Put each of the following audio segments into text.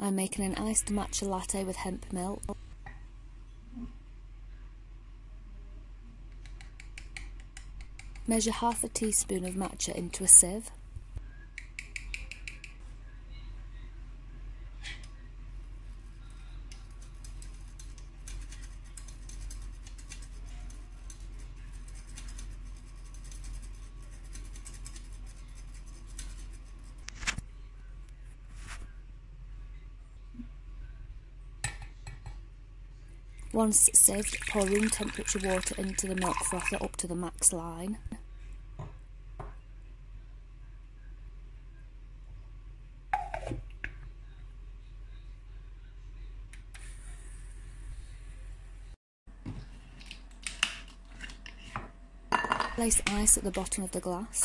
I'm making an iced matcha latte with hemp milk. Measure half a teaspoon of matcha into a sieve. Once sieved, pour room temperature water into the milk frother up to the max line. Place ice at the bottom of the glass.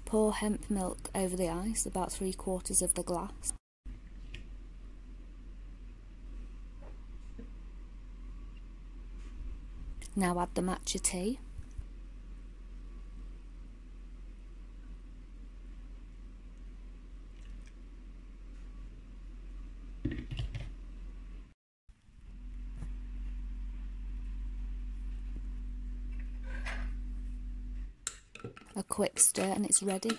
Pour hemp milk over the ice, about 3/4 of the glass. Now add the matcha tea. A quick stir and it's ready.